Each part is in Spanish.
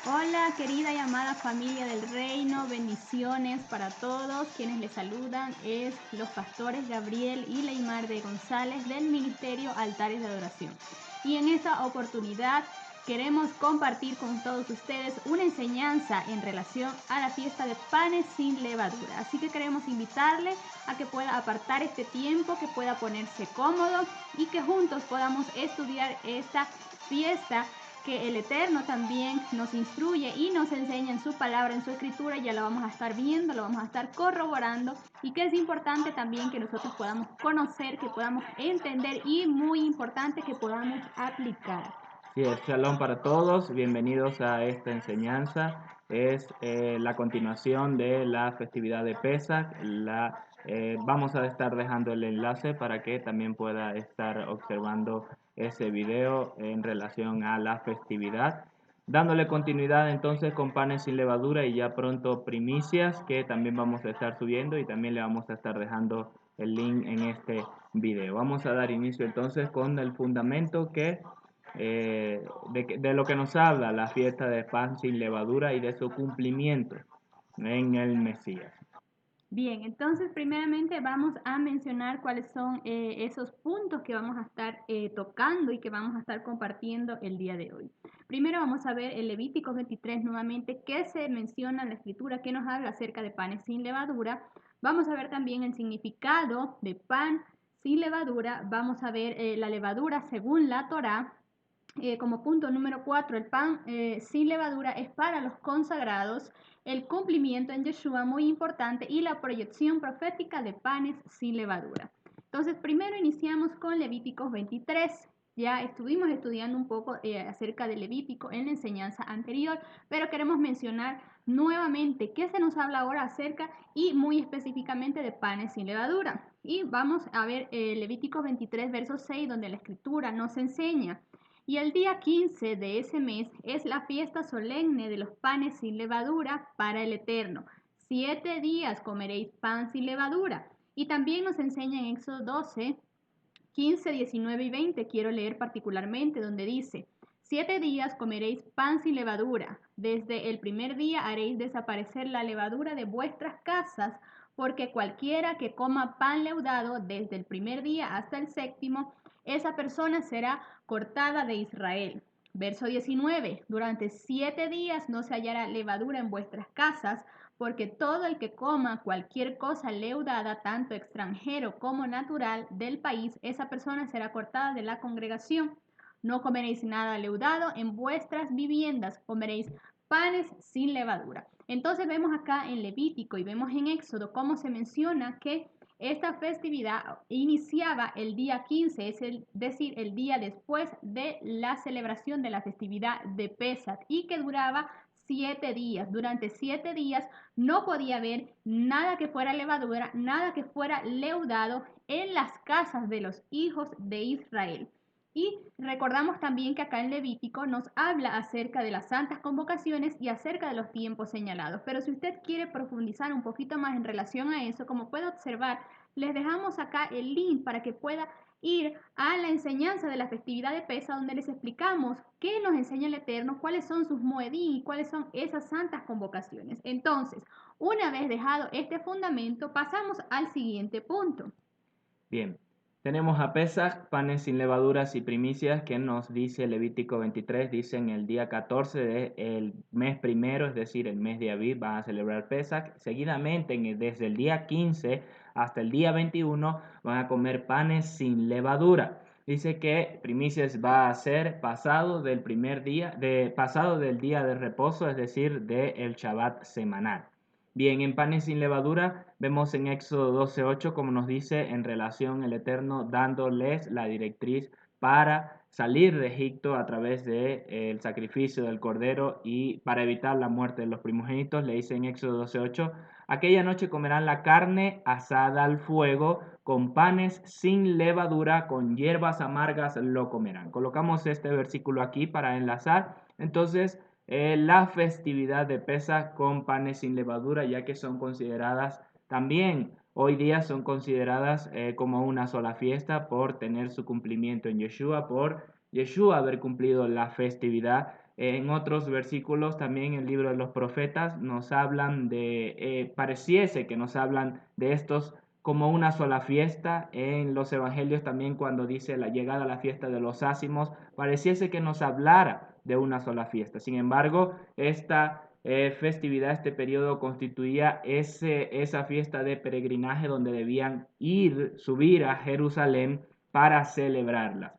Hola, querida y amada familia del reino, bendiciones para todos. Quienes les saludan es los pastores Gabriel y Leymar de González del Ministerio Altares de Adoración. Y en esta oportunidad queremos compartir con todos ustedes una enseñanza en relación a la fiesta de panes sin levadura. Así que queremos invitarle a que pueda apartar este tiempo, que pueda ponerse cómodo y que juntos podamos estudiar esta fiesta que el Eterno también nos instruye y nos enseña en su palabra, en su escritura. Ya lo vamos a estar viendo, lo vamos a estar corroborando, y que es importante también que nosotros podamos conocer, que podamos entender y muy importante que podamos aplicar. Sí, es Shalom para todos, bienvenidos a esta enseñanza. Es la continuación de la festividad de Pesach. Vamos a estar dejando el enlace para que también pueda estar observando ese video en relación a la festividad. Dándole continuidad entonces con panes sin levadura y ya pronto primicias que también vamos a estar subiendo y también le vamos a estar dejando el link en este video. Vamos a dar inicio entonces con el fundamento de lo que nos habla la fiesta de pan sin levadura y de su cumplimiento en el Mesías. Bien, entonces primeramente vamos a mencionar cuáles son esos puntos que vamos a estar tocando y que vamos a estar compartiendo el día de hoy. Primero vamos a ver el Levítico 23 nuevamente, que se menciona en la escritura, que nos habla acerca de panes sin levadura. Vamos a ver también el significado de pan sin levadura. Vamos a ver la levadura según la Torá. Como punto número 4, el pan sin levadura es para los consagrados, el cumplimiento en Yeshua, muy importante, y la proyección profética de panes sin levadura. Entonces, primero iniciamos con Levíticos 23. Ya estuvimos estudiando un poco acerca de Levítico en la enseñanza anterior, pero queremos mencionar nuevamente qué se nos habla ahora acerca y muy específicamente de panes sin levadura. Y vamos a ver Levíticos 23, verso 6, donde la escritura nos enseña: y el día 15 de ese mes es la fiesta solemne de los panes sin levadura para el Eterno. 7 días comeréis pan sin levadura. Y también nos enseña en Éxodo 12, 15, 19 y 20, quiero leer particularmente, donde dice: 7 días comeréis pan sin levadura. Desde el primer día haréis desaparecer la levadura de vuestras casas, porque cualquiera que coma pan leudado desde el primer día hasta el séptimo, esa persona será cortada de Israel. Verso 19. Durante 7 días no se hallará levadura en vuestras casas, porque todo el que coma cualquier cosa leudada, tanto extranjero como natural del país, esa persona será cortada de la congregación. No comeréis nada leudado en vuestras viviendas, comeréis panes sin levadura. Entonces vemos acá en Levítico y vemos en Éxodo cómo se menciona que esta festividad iniciaba el día 15, es decir, el día después de la celebración de la festividad de Pesach, y que duraba 7 días. Durante 7 días no podía haber nada que fuera levadura, nada que fuera leudado en las casas de los hijos de Israel. Y recordamos también que acá en Levítico nos habla acerca de las santas convocaciones y acerca de los tiempos señalados. Pero si usted quiere profundizar un poquito más en relación a eso, como puede observar, les dejamos acá el link para que pueda ir a la enseñanza de la festividad de Pesa, donde les explicamos qué nos enseña el Eterno, cuáles son sus moedín y cuáles son esas santas convocaciones. Entonces, una vez dejado este fundamento, pasamos al siguiente punto. Bien, tenemos a Pesach, panes sin levaduras y primicias, que nos dice Levítico 23, dice en el día 14 del mes primero, es decir, el mes de Aviv, van a celebrar Pesach. Seguidamente, desde el día 15 hasta el día 21, van a comer panes sin levadura. Dice que primicias va a ser pasado del primer día, pasado del día de reposo, es decir, del Shabbat semanal. Bien, en panes sin levadura vemos en Éxodo 12:8 como nos dice en relación el Eterno dándoles la directriz para salir de Egipto a través del sacrificio del cordero y para evitar la muerte de los primogénitos. Le dice en Éxodo 12:8: aquella noche comerán la carne asada al fuego, con panes sin levadura, con hierbas amargas lo comerán. Colocamos este versículo aquí para enlazar. Entonces, la festividad de Pesach con panes sin levadura, ya que son consideradas también, hoy día son consideradas como una sola fiesta por tener su cumplimiento en Yeshua, por Yeshua haber cumplido la festividad En otros versículos también en el libro de los profetas nos hablan pareciese que nos hablan de estos como una sola fiesta. En los evangelios también cuando dice la llegada a la fiesta de los ácimos, pareciese que nos hablara de una sola fiesta. Sin embargo, esta festividad, este periodo constituía esa fiesta de peregrinaje donde debían subir a Jerusalén para celebrarla.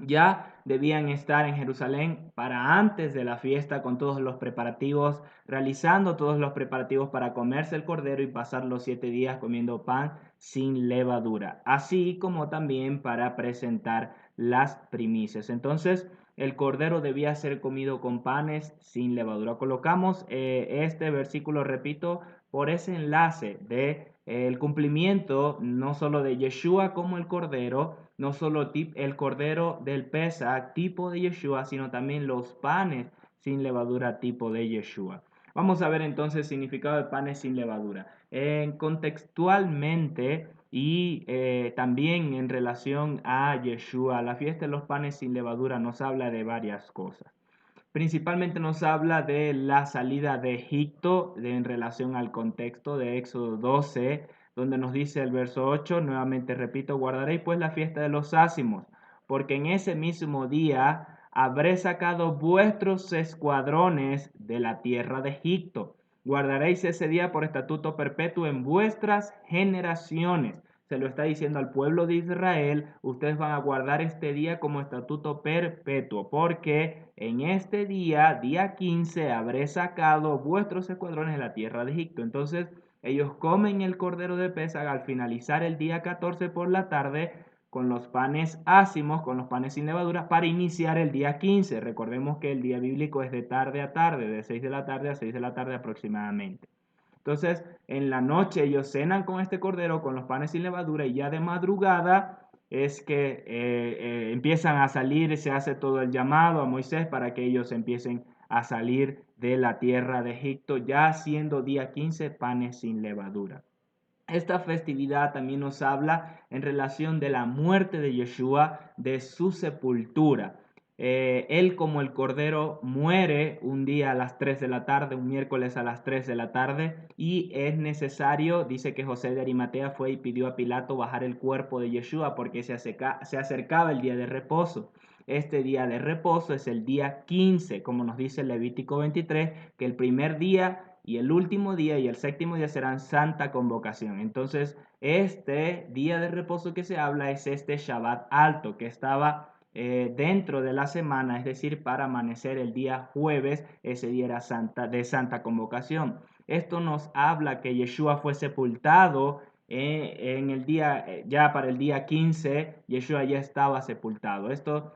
Ya debían estar en Jerusalén para antes de la fiesta con todos los preparativos, realizando todos los preparativos para comerse el cordero y pasar los 7 días comiendo pan sin levadura, así como también para presentar las primicias. Entonces, el cordero debía ser comido con panes sin levadura. Colocamos este versículo, repito, por ese enlace de el cumplimiento no solo de Yeshua como el cordero, no solo el cordero del Pesach, tipo de Yeshua, sino también los panes sin levadura, tipo de Yeshua. Vamos a ver entonces el significado de panes sin levadura. Contextualmente y también en relación a Yeshua, la fiesta de los panes sin levadura nos habla de varias cosas. Principalmente nos habla de la salida de Egipto en relación al contexto de Éxodo 12, donde nos dice el verso 8, nuevamente repito, guardaréis pues la fiesta de los ácimos, porque en ese mismo día habré sacado vuestros escuadrones de la tierra de Egipto. Guardaréis ese día por estatuto perpetuo en vuestras generaciones. Se lo está diciendo al pueblo de Israel, ustedes van a guardar este día como estatuto perpetuo, porque en este día, día 15, habré sacado vuestros escuadrones de la tierra de Egipto. Entonces, ellos comen el cordero de Pesaj al finalizar el día 14 por la tarde con los panes ácimos, con los panes sin levadura, para iniciar el día 15. Recordemos que el día bíblico es de tarde a tarde, de 6 de la tarde a 6 de la tarde aproximadamente. Entonces, en la noche ellos cenan con este cordero, con los panes sin levadura, y ya de madrugada es que empiezan a salir, se hace todo el llamado a Moisés para que ellos empiecen a salir de la tierra de Egipto, ya siendo día 15 panes sin levadura. Esta festividad también nos habla en relación de la muerte de Yeshua, de su sepultura. Él como el Cordero muere un día a las 3 de la tarde, un miércoles a las 3 de la tarde, y es necesario, dice que José de Arimatea fue y pidió a Pilato bajar el cuerpo de Yeshua porque se acercaba el día de reposo. Este día de reposo es el día 15, como nos dice Levítico 23, que el primer día y el último día y el séptimo día serán santa convocación. Entonces, este día de reposo que se habla es este Shabbat alto que estaba dentro de la semana, es decir, para amanecer el día jueves, ese día era de santa convocación. Esto nos habla que Yeshua fue sepultado en el día, ya para el día 15, Yeshua ya estaba sepultado. Esto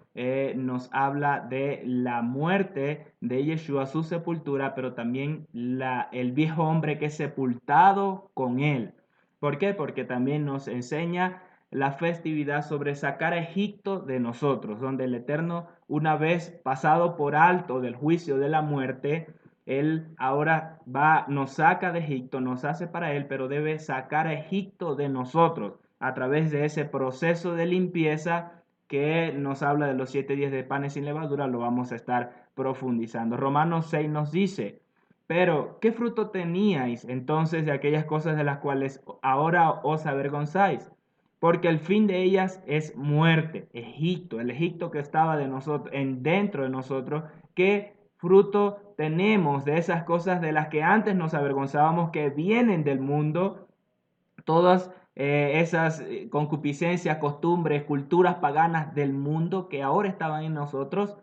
nos habla de la muerte de Yeshua, su sepultura, pero también el viejo hombre que es sepultado con él. ¿Por qué? Porque también nos enseña la festividad sobre sacar a Egipto de nosotros, donde el Eterno, una vez pasado por alto del juicio de la muerte, Él ahora nos saca de Egipto, nos hace para Él, pero debe sacar a Egipto de nosotros a través de ese proceso de limpieza que nos habla de los 7 días de panes sin levadura, lo vamos a estar profundizando. Romanos 6 nos dice, pero ¿qué fruto teníais entonces de aquellas cosas de las cuales ahora os avergonzáis? Porque el fin de ellas es muerte. Egipto, el Egipto que estaba de nosotros, dentro de nosotros, ¿qué fruto tenemos de esas cosas de las que antes nos avergonzábamos, que vienen del mundo? Todas esas concupiscencias, costumbres, culturas paganas del mundo que ahora estaban en nosotros,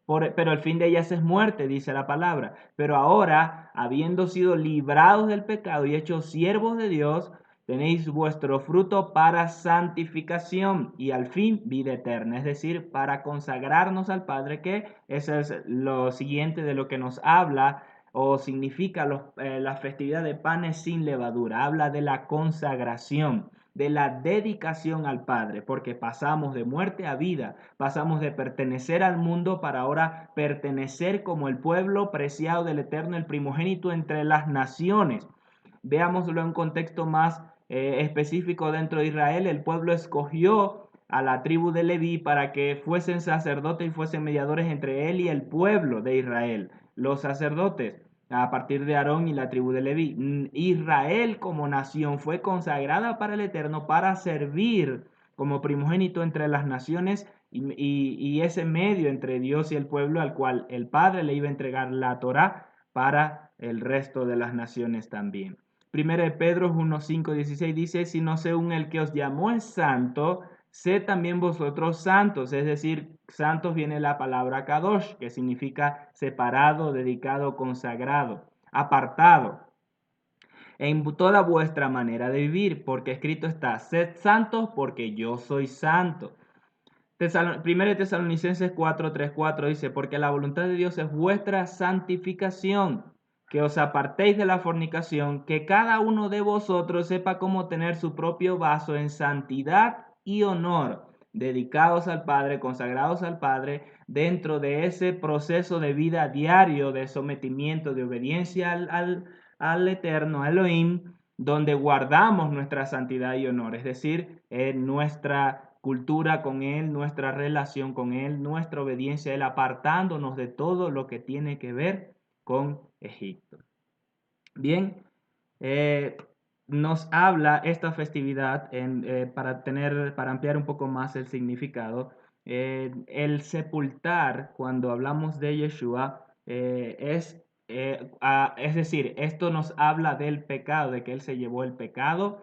pero el fin de ellas es muerte, dice la palabra. Pero ahora, habiendo sido librados del pecado y hechos siervos de Dios, tenéis vuestro fruto para santificación y al fin vida eterna, es decir, para consagrarnos al Padre, que eso es lo siguiente de lo que nos habla o significa la festividad de panes sin levadura. Habla de la consagración, de la dedicación al Padre, porque pasamos de muerte a vida, pasamos de pertenecer al mundo para ahora pertenecer como el pueblo preciado del Eterno, el primogénito entre las naciones. Veámoslo en un contexto más específico dentro de Israel. El pueblo escogió a la tribu de Leví para que fuesen sacerdotes y fuesen mediadores entre él y el pueblo de Israel. Los sacerdotes, a partir de Aarón y la tribu de Leví. Israel como nación fue consagrada para el Eterno para servir como primogénito entre las naciones y ese medio entre Dios y el pueblo al cual el Padre le iba a entregar la Torá para el resto de las naciones también. Primero de Pedro 1, 5, 16 dice, si no según el que os llamó es santo, sed también vosotros santos. Es decir, santos viene la palabra kadosh, que significa separado, dedicado, consagrado, apartado en toda vuestra manera de vivir, porque escrito está, sed santos porque yo soy santo. Primero de Tesalonicenses 4, 3, 4 dice, porque la voluntad de Dios es vuestra santificación, que os apartéis de la fornicación, que cada uno de vosotros sepa cómo tener su propio vaso en santidad y honor, dedicados al Padre, consagrados al Padre, dentro de ese proceso de vida diario, de sometimiento, de obediencia al Eterno, a Elohim, donde guardamos nuestra santidad y honor, es decir, nuestra cultura con Él, nuestra relación con Él, nuestra obediencia a Él, apartándonos de todo lo que tiene que ver con Egipto. Bien, nos habla esta festividad para ampliar un poco más el significado. El sepultar, cuando hablamos de Yeshua, es decir, esto nos habla del pecado, de que Él se llevó el pecado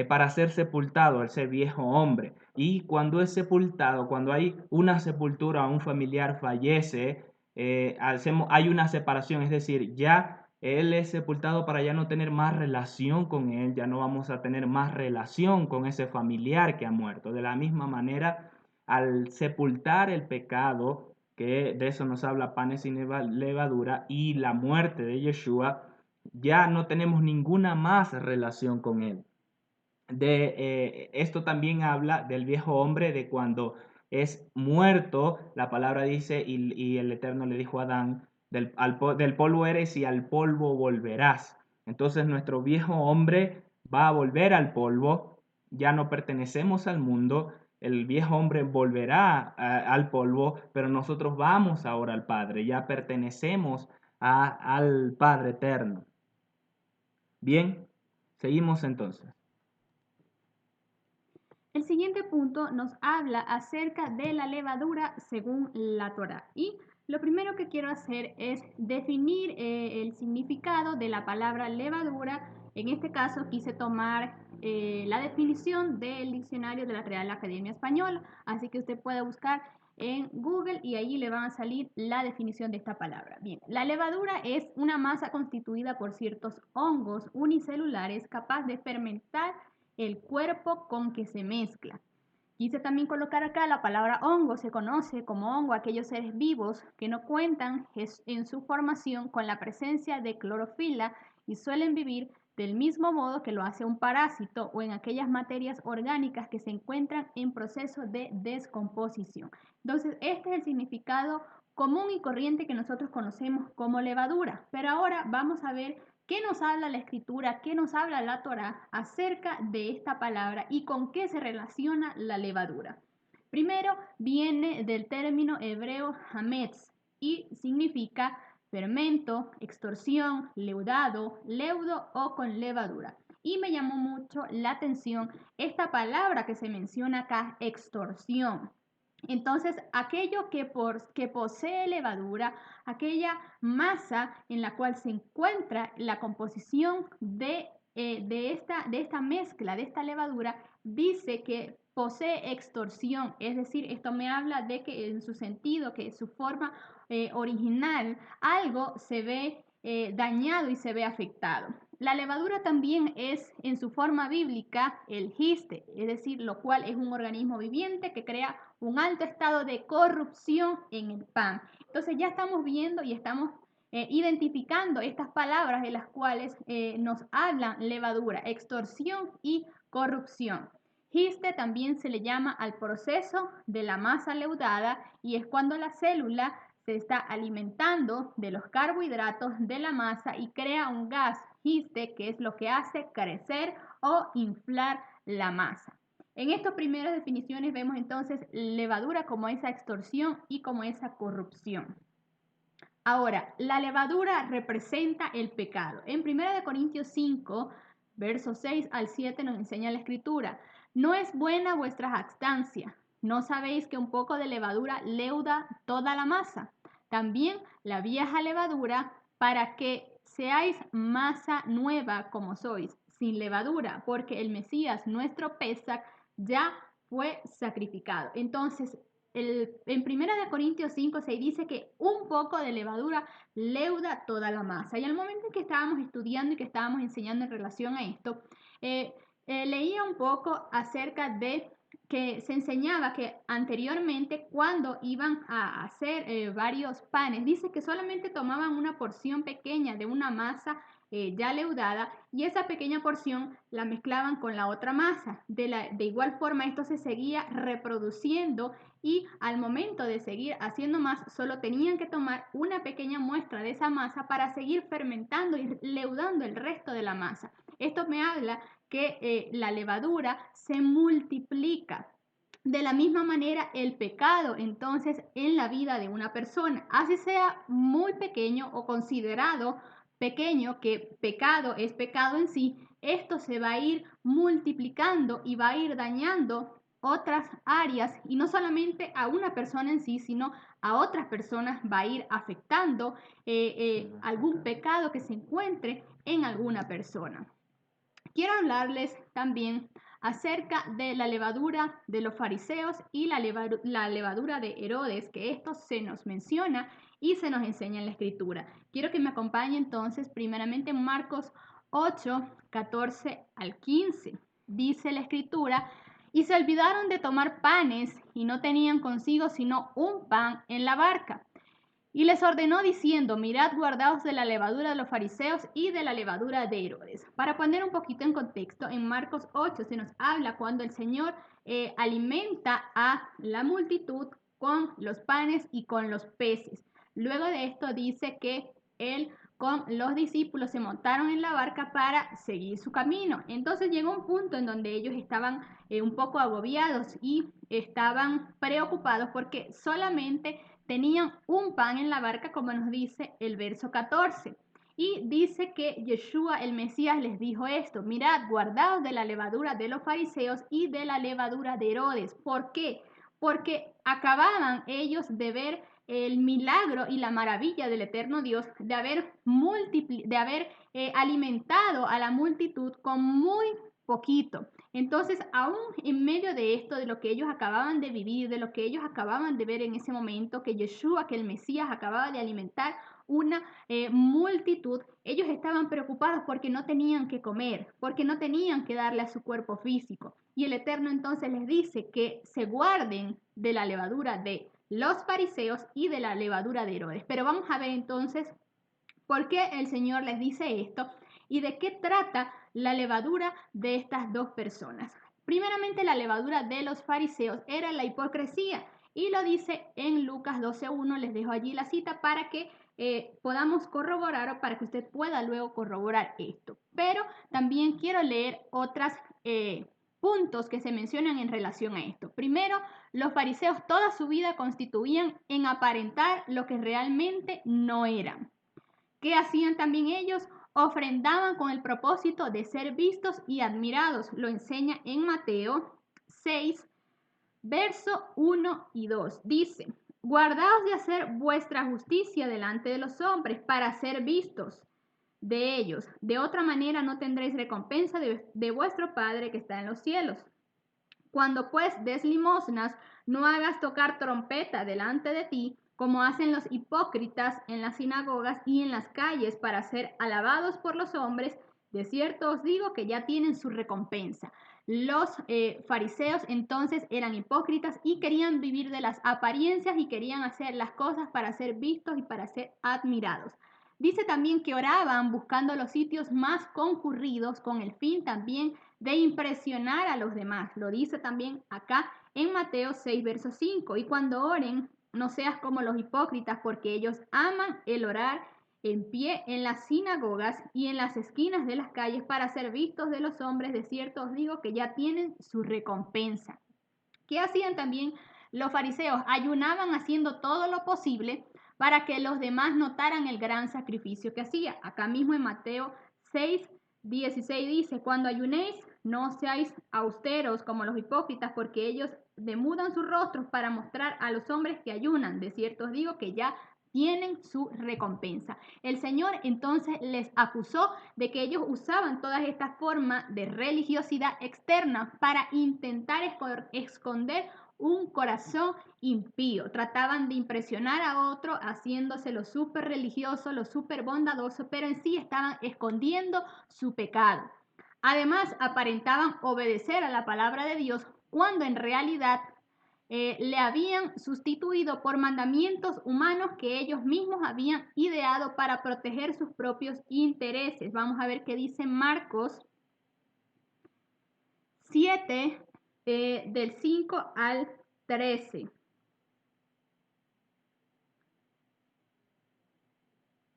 para ser sepultado, ese viejo hombre. Y cuando es sepultado, cuando hay una sepultura, un familiar fallece, hay una separación, es decir, ya él es sepultado para ya no tener más relación con él, ya no vamos a tener más relación con ese familiar que ha muerto. De la misma manera, al sepultar el pecado, que de eso nos habla panes sin levadura, y la muerte de Yeshua, ya no tenemos ninguna más relación con él. Esto también habla del viejo hombre, de cuando es muerto, la palabra dice, y el Eterno le dijo a Adán, del polvo eres y al polvo volverás. Entonces nuestro viejo hombre va a volver al polvo, ya no pertenecemos al mundo, el viejo hombre volverá al polvo, pero nosotros vamos ahora al Padre, ya pertenecemos al Padre eterno. Bien, seguimos entonces. El siguiente punto nos habla acerca de la levadura según la Torá. Y lo primero que quiero hacer es definir el significado de la palabra levadura. En este caso quise tomar la definición del diccionario de la Real Academia Española. Así que usted puede buscar en Google y allí le van a salir la definición de esta palabra. Bien, la levadura es una masa constituida por ciertos hongos unicelulares capaz de fermentar el cuerpo con que se mezcla. Quise también colocar acá la palabra hongo. Se conoce como hongo a aquellos seres vivos que no cuentan en su formación con la presencia de clorofila y suelen vivir del mismo modo que lo hace un parásito o en aquellas materias orgánicas que se encuentran en proceso de descomposición. Entonces, este es el significado común y corriente que nosotros conocemos como levadura. Pero ahora vamos a ver ¿qué nos habla la escritura? ¿Qué nos habla la Torá acerca de esta palabra y con qué se relaciona la levadura? Primero viene del término hebreo hametz y significa fermento, extorsión, leudado, leudo o con levadura. Y me llamó mucho la atención esta palabra que se menciona acá, extorsión. Entonces, aquello que posee levadura, aquella masa en la cual se encuentra la composición de esta mezcla, de esta levadura, dice que posee extorsión, es decir, esto me habla de que en su sentido, que su forma original, algo se ve dañado y se ve afectado. La levadura también es en su forma bíblica el giste, es decir, lo cual es un organismo viviente que crea un alto estado de corrupción en el pan. Entonces ya estamos viendo y estamos identificando estas palabras en las cuales nos hablan levadura, extorsión y corrupción. Giste también se le llama al proceso de la masa leudada y es cuando la célula se está alimentando de los carbohidratos de la masa y crea un gas, giste, que es lo que hace crecer o inflar la masa. En estas primeras definiciones vemos entonces levadura como esa extorsión y como esa corrupción. Ahora, la levadura representa el pecado. En 1 Corintios 5, versos 6 al 7 nos enseña la escritura: no es buena vuestra jactancia. ¿No sabéis que un poco de levadura leuda toda la masa? También la vieja levadura, para que seáis masa nueva como sois, sin levadura, porque el Mesías, nuestro Pesach, ya fue sacrificado. Entonces, en 1 Corintios 5, 6 dice que un poco de levadura leuda toda la masa. Y al momento en que estábamos estudiando y que estábamos enseñando en relación a esto, leía un poco acerca de que se enseñaba que anteriormente, cuando iban a hacer varios panes, dice que solamente tomaban una porción pequeña de una masa ya leudada, y esa pequeña porción la mezclaban con la otra masa. De igual forma, esto se seguía reproduciendo, y al momento de seguir haciendo más, solo tenían que tomar una pequeña muestra de esa masa para seguir fermentando y leudando el resto de la masa. Esto me habla que la levadura se multiplica. De la misma manera, el pecado, entonces, en la vida de una persona, así sea muy pequeño o considerado pequeño, que pecado es pecado en sí, esto se va a ir multiplicando y va a ir dañando otras áreas, y no solamente a una persona en sí, sino a otras personas va a ir afectando algún pecado que se encuentre en alguna persona. Quiero hablarles también acerca de la levadura de los fariseos y la levadura de Herodes, que esto se nos menciona y se nos enseña en la escritura. Quiero que me acompañe entonces primeramente en Marcos 8, 14 al 15. Dice la escritura: y se olvidaron de tomar panes, y no tenían consigo sino un pan en la barca. Y les ordenó diciendo: mirad, guardaos de la levadura de los fariseos y de la levadura de Herodes. Para poner un poquito en contexto, en Marcos 8 se nos habla cuando el Señor alimenta a la multitud con los panes y con los peces. Luego de esto dice que él con los discípulos se montaron en la barca para seguir su camino. Entonces llegó un punto en donde ellos estaban un poco agobiados y estaban preocupados porque solamente tenían un pan en la barca, como nos dice el verso 14. Y dice que Yeshua, el Mesías, les dijo esto: mirad, guardaos de la levadura de los fariseos y de la levadura de Herodes. ¿Por qué? Porque acababan ellos de ver el milagro y la maravilla del eterno Dios de haber alimentado a la multitud con muy poquito. Entonces, aún en medio de esto, de lo que ellos acababan de vivir, de lo que ellos acababan de ver en ese momento, que Yeshua, que el Mesías, acababa de alimentar una multitud, ellos estaban preocupados porque no tenían que comer, porque no tenían que darle a su cuerpo físico. Y el Eterno entonces les dice que se guarden de la levadura de los fariseos y de la levadura de Herodes. Pero vamos a ver entonces por qué el Señor les dice esto y de qué trata la levadura de estas dos personas. Primeramente, la levadura de los fariseos era la hipocresía, y lo dice en Lucas 12:1. Les dejo allí la cita para que podamos corroborar, o para que usted pueda luego corroborar esto. Pero también quiero leer otros puntos que se mencionan en relación a esto. Primero, los fariseos toda su vida constituían en aparentar lo que realmente no eran. ¿Qué hacían también ellos? Ofrendaban con el propósito de ser vistos y admirados. Lo enseña en Mateo 6, verso 1 y 2. Dice: guardaos de hacer vuestra justicia delante de los hombres para ser vistos de ellos. De otra manera no tendréis recompensa de vuestro Padre que está en los cielos. Cuando pues des limosnas, no hagas tocar trompeta delante de ti, como hacen los hipócritas en las sinagogas y en las calles, para ser alabados por los hombres. De cierto os digo que ya tienen su recompensa. Los fariseos entonces eran hipócritas y querían vivir de las apariencias y querían hacer las cosas para ser vistos y para ser admirados. Dice también que oraban buscando los sitios más concurridos con el fin también de impresionar a los demás. Lo dice también acá en Mateo 6, verso 5. Y cuando oren, no seas como los hipócritas, porque ellos aman el orar en pie en las sinagogas y en las esquinas de las calles para ser vistos de los hombres. De cierto os digo que ya tienen su recompensa. ¿Qué hacían también los fariseos? Ayunaban haciendo todo lo posible para que los demás notaran el gran sacrificio que hacía. Acá mismo en Mateo 6:16 dice: cuando ayunéis, no seáis austeros como los hipócritas, porque ellos demudan sus rostros para mostrar a los hombres que ayunan. De cierto os digo que ya tienen su recompensa. El Señor entonces les acusó de que ellos usaban todas estas formas de religiosidad externa para intentar esconder un corazón impío. Trataban de impresionar a otro haciéndose lo súper religioso, lo súper bondadoso, pero en sí estaban escondiendo su pecado. Además, aparentaban obedecer a la palabra de Dios cuando en realidad le habían sustituido por mandamientos humanos que ellos mismos habían ideado para proteger sus propios intereses. Vamos a ver qué dice Marcos 7, del 5 al 13.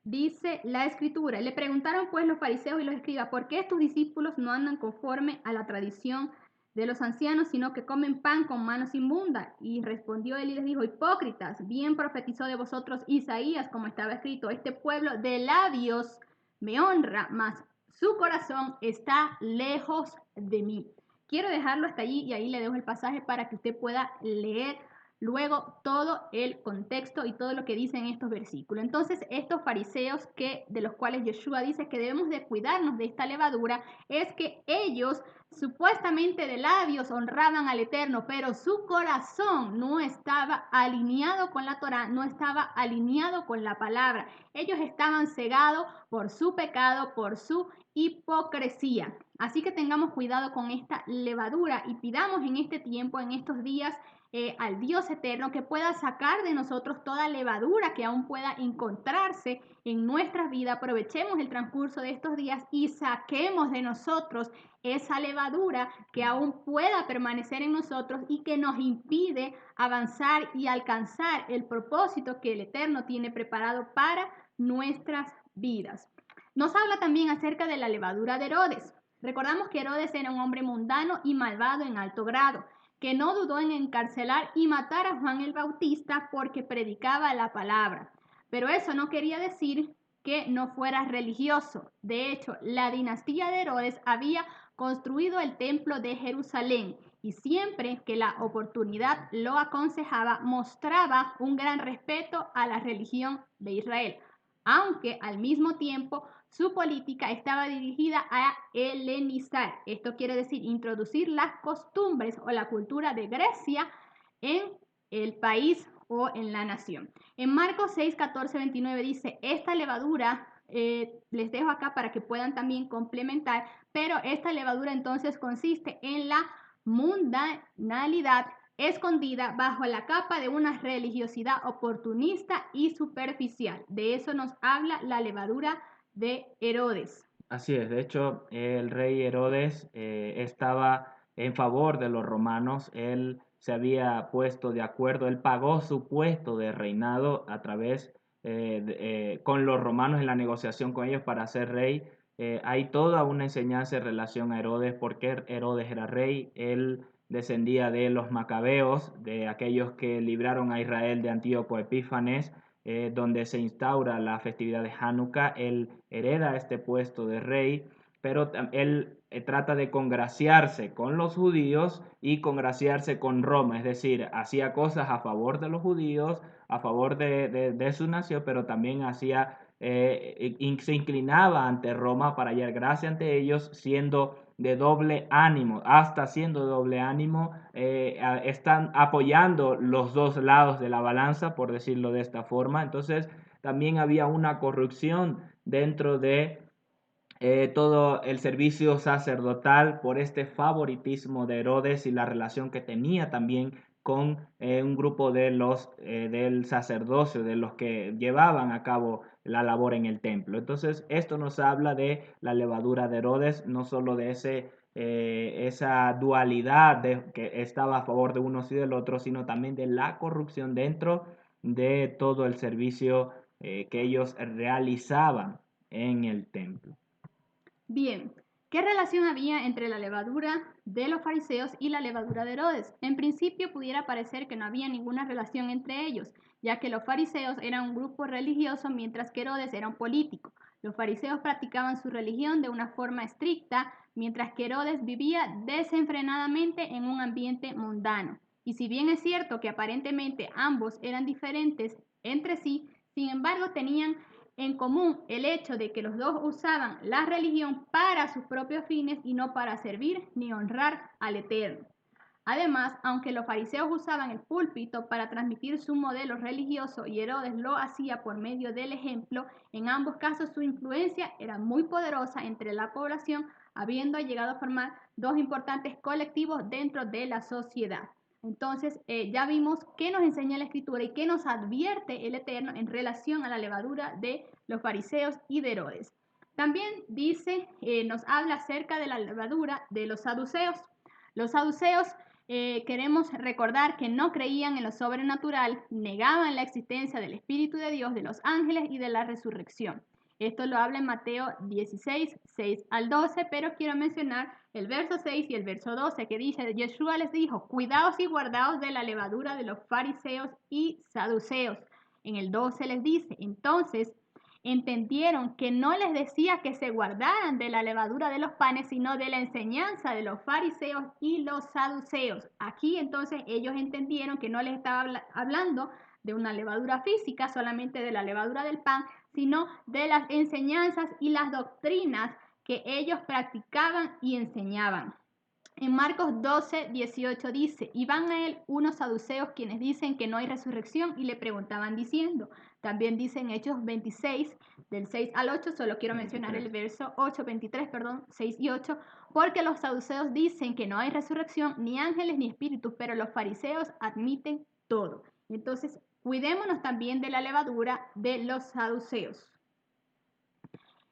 Dice la escritura: le preguntaron pues los fariseos y los escribas: ¿por qué tus discípulos no andan conforme a la tradición de los ancianos, sino que comen pan con manos inmundas? Y respondió él y les dijo: hipócritas, bien profetizó de vosotros Isaías, como estaba escrito: este pueblo de labios me honra, mas su corazón está lejos de mí. Quiero dejarlo hasta allí y ahí le dejo el pasaje para que usted pueda leer luego todo el contexto y todo lo que dicen estos versículos. Entonces, estos fariseos de los cuales Yeshua dice que debemos de cuidarnos de esta levadura, es que ellos supuestamente de labios honraban al Eterno, pero su corazón no estaba alineado con la Torá, no estaba alineado con la palabra. Ellos estaban cegados por su pecado, por su hipocresía. Así que tengamos cuidado con esta levadura y pidamos en este tiempo, en estos días, al Dios eterno, que pueda sacar de nosotros toda levadura que aún pueda encontrarse en nuestras vidas. Aprovechemos el transcurso de estos días y saquemos de nosotros esa levadura que aún pueda permanecer en nosotros y que nos impide avanzar y alcanzar el propósito que el Eterno tiene preparado para nuestras vidas. Nos habla también acerca de la levadura de Herodes. Recordamos que Herodes era un hombre mundano y malvado en alto grado, que no dudó en encarcelar y matar a Juan el Bautista porque predicaba la palabra. Pero eso no quería decir que no fuera religioso. De hecho, la dinastía de Herodes había construido el templo de Jerusalén y siempre que la oportunidad lo aconsejaba, mostraba un gran respeto a la religión de Israel, aunque al mismo tiempo su política estaba dirigida a helenizar. Esto quiere decir introducir las costumbres o la cultura de Grecia en el país o en la nación. En Marcos 6, 14, 29 dice: esta levadura, les dejo acá para que puedan también complementar, pero esta levadura entonces consiste en la mundanalidad escondida bajo la capa de una religiosidad oportunista y superficial. De eso nos habla la levadura de Herodes. Así es, de hecho, el rey Herodes estaba en favor de los romanos, él se había puesto de acuerdo, él pagó su puesto de reinado a través con los romanos en la negociación con ellos para ser rey. Hay toda una enseñanza en relación a Herodes, porque Herodes era rey, él descendía de los macabeos, de aquellos que libraron a Israel de Antíoco Epífanes, donde se instaura la festividad de Hanukkah. Él hereda este puesto de rey, pero él trata de congraciarse con los judíos y congraciarse con Roma, es decir, hacía cosas a favor de los judíos, a favor de su nación, pero también hacía, se inclinaba ante Roma para hallar gracia ante ellos, siendo de doble ánimo, hasta siendo de doble ánimo, están apoyando los dos lados de la balanza, por decirlo de esta forma. Entonces, también había una corrupción dentro de todo el servicio sacerdotal por este favoritismo de Herodes y la relación que tenía también con un grupo de del sacerdocio, de los que llevaban a cabo la labor en el templo. Entonces, esto nos habla de la levadura de Herodes, no solo de esa dualidad que estaba a favor de unos y del otro, sino también de la corrupción dentro de todo el servicio que ellos realizaban en el templo. Bien, ¿qué relación había entre la levadura de los fariseos y la levadura de Herodes? En principio pudiera parecer que no había ninguna relación entre ellos, ya que los fariseos eran un grupo religioso mientras que Herodes era un político. Los fariseos practicaban su religión de una forma estricta, mientras que Herodes vivía desenfrenadamente en un ambiente mundano. Y si bien es cierto que aparentemente ambos eran diferentes entre sí, sin embargo tenían en común el hecho de que los dos usaban la religión para sus propios fines y no para servir ni honrar al Eterno. Además, aunque los fariseos usaban el púlpito para transmitir su modelo religioso y Herodes lo hacía por medio del ejemplo, en ambos casos su influencia era muy poderosa entre la población, habiendo llegado a formar dos importantes colectivos dentro de la sociedad. Entonces, ya vimos qué nos enseña la Escritura y qué nos advierte el Eterno en relación a la levadura de los fariseos y de Herodes. También dice, nos habla acerca de la levadura de los saduceos. Los saduceos queremos recordar que no creían en lo sobrenatural, negaban la existencia del Espíritu de Dios, de los ángeles y de la resurrección. Esto lo habla en Mateo 16, 6 al 12, pero quiero mencionar el verso 6 y el verso 12 que dice, Yeshua les dijo, cuidaos y guardaos de la levadura de los fariseos y saduceos. En el 12 les dice, entonces entendieron que no les decía que se guardaran de la levadura de los panes, sino de la enseñanza de los fariseos y los saduceos. Aquí entonces ellos entendieron que no les estaba hablando de una levadura física, solamente de la levadura del pan, sino de las enseñanzas y las doctrinas que ellos practicaban y enseñaban. En Marcos 12, 18 dice, y van a él unos saduceos quienes dicen que no hay resurrección y le preguntaban diciendo, también dicen Hechos 26, del 6 al 8, solo quiero mencionar el verso 8, 23, perdón, 6 y 8, porque los saduceos dicen que no hay resurrección, ni ángeles ni espíritus, pero los fariseos admiten todo. Entonces, cuidémonos también de la levadura de los saduceos.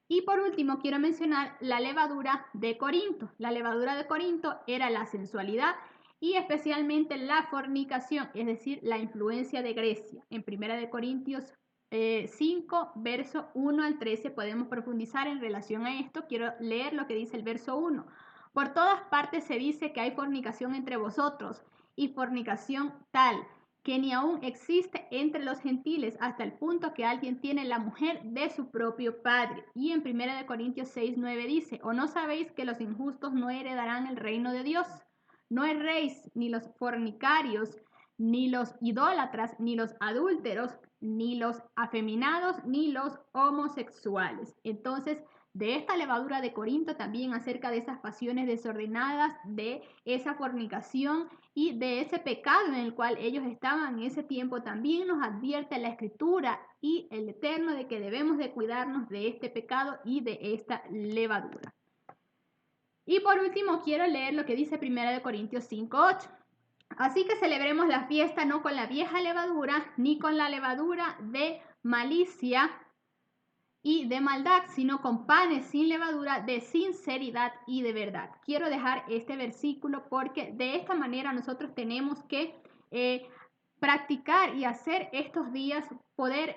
Y por último, quiero mencionar la levadura de Corinto. La levadura de Corinto era la sensualidad y especialmente la fornicación, es decir, la influencia de Grecia. En 1 Corintios 5, verso 1 al 13, podemos profundizar en relación a esto. Quiero leer lo que dice el verso 1. Por todas partes se dice que hay fornicación entre vosotros y fornicación tal que ni aún existe entre los gentiles hasta el punto que alguien tiene la mujer de su propio padre. Y en 1 Corintios 6, 9 dice, ¿o no sabéis que los injustos no heredarán el reino de Dios? No erréis ni los fornicarios, ni los idólatras, ni los adúlteros, ni los afeminados, ni los homosexuales. Entonces, de esta levadura de Corinto también acerca de esas pasiones desordenadas, de esa fornicación y de ese pecado en el cual ellos estaban en ese tiempo, también nos advierte la Escritura y el Eterno de que debemos de cuidarnos de este pecado y de esta levadura. Y por último quiero leer lo que dice 1 Corintios 5:8. Así que celebremos la fiesta no con la vieja levadura, ni con la levadura de malicia y de maldad, sino con panes sin levadura, de sinceridad y de verdad. Quiero dejar este versículo porque de esta manera nosotros tenemos que practicar y hacer estos días, poder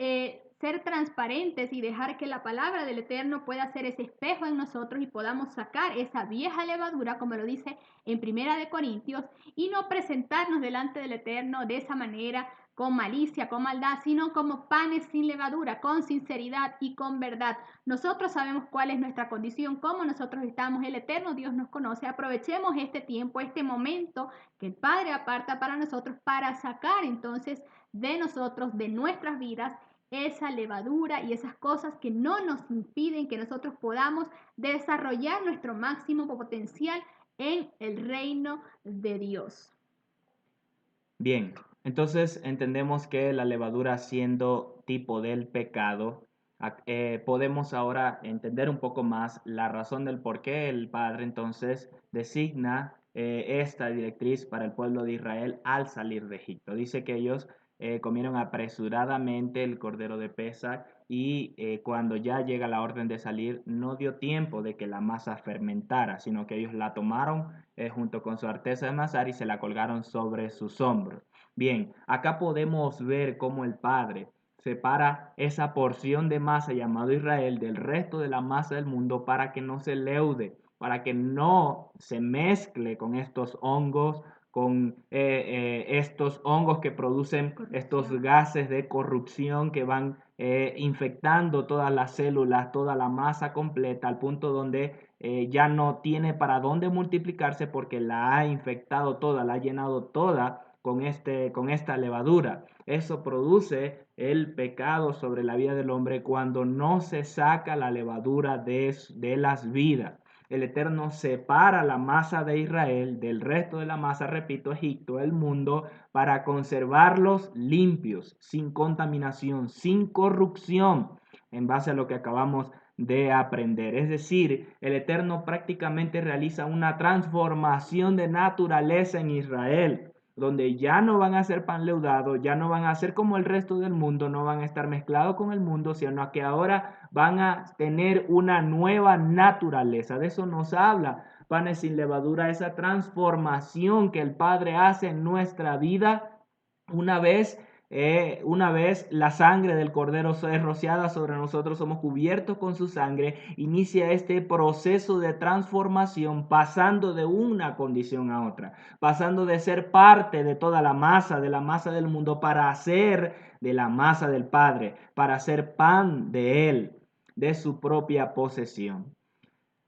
ser transparentes y dejar que la palabra del Eterno pueda ser ese espejo en nosotros y podamos sacar esa vieja levadura, como lo dice en 1 Corintios, y no presentarnos delante del Eterno de esa manera, con malicia, con maldad, sino como panes sin levadura, con sinceridad y con verdad. Nosotros sabemos cuál es nuestra condición, cómo nosotros estamos, el Eterno Dios nos conoce. Aprovechemos este tiempo, este momento que el Padre aparta para nosotros, para sacar entonces de nosotros, de nuestras vidas, esa levadura y esas cosas que no nos impiden que nosotros podamos desarrollar nuestro máximo potencial en el reino de Dios. Bien, entonces entendemos que la levadura siendo tipo del pecado, podemos ahora entender un poco más la razón del por qué el Padre entonces designa esta directriz para el pueblo de Israel al salir de Egipto. Dice que ellos comieron apresuradamente el cordero de Pesach y cuando ya llega la orden de salir no dio tiempo de que la masa fermentara, sino que ellos la tomaron junto con su arteza de amasar y se la colgaron sobre sus hombros. Bien, acá podemos ver cómo el Padre separa esa porción de masa llamado Israel del resto de la masa del mundo para que no se leude, para que no se mezcle con estos hongos, con estos hongos que producen estos Corrupción. gases de corrupción que van infectando todas las células, toda la masa completa, al punto donde ya no tiene para dónde multiplicarse porque la ha infectado toda, la ha llenado toda con esta levadura. Eso produce el pecado sobre la vida del hombre cuando no se saca la levadura de las vidas. El Eterno separa la masa de Israel del resto de la masa, repito, Egipto, el mundo, para conservarlos limpios, sin contaminación, sin corrupción, en base a lo que acabamos de aprender. Es decir, el Eterno prácticamente realiza una transformación de naturaleza en Israel, donde ya no van a ser pan leudado, ya no van a ser como el resto del mundo, no van a estar mezclados con el mundo, sino que ahora van a tener una nueva naturaleza. De eso nos habla Panes sin Levadura, esa transformación que el Padre hace en nuestra vida una vez la sangre del Cordero es rociada sobre nosotros, somos cubiertos con su sangre, inicia este proceso de transformación pasando de una condición a otra, pasando de ser parte de toda la masa, de la masa del mundo, para ser de la masa del Padre, para ser pan de Él, de su propia posesión.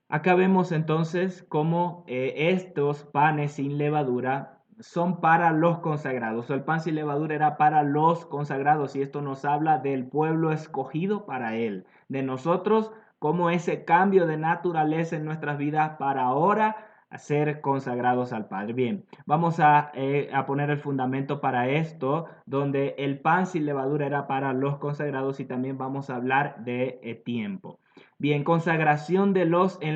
Acá vemos entonces cómo estos panes sin levadura son para los consagrados. El pan sin levadura era para los consagrados y esto nos habla del pueblo escogido para él, de nosotros como ese cambio de naturaleza en nuestras vidas para ahora ser consagrados al Padre. Bien, vamos a poner el fundamento para esto, donde el pan sin levadura era para los consagrados y también vamos a hablar de tiempo. Bien, en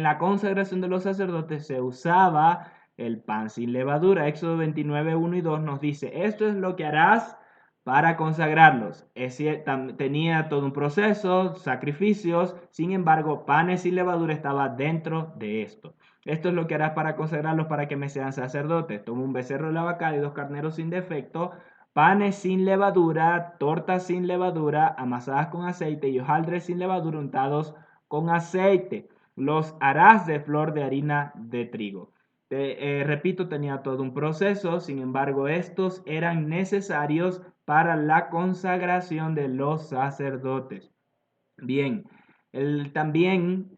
la consagración de los sacerdotes se usaba el pan sin levadura. Éxodo 29, 1 y 2 nos dice, esto es lo que harás para consagrarlos. Tenía todo un proceso, sacrificios, sin embargo, panes sin levadura estaba dentro de esto. Esto es lo que harás para consagrarlos para que me sean sacerdotes. Toma un becerro de la vaca y 2 carneros sin defecto, panes sin levadura, tortas sin levadura, amasadas con aceite y hojaldres sin levadura untados con aceite. Los harás de flor de harina de trigo. Repito, tenía todo un proceso, sin embargo, estos eran necesarios para la consagración de los sacerdotes. Bien, también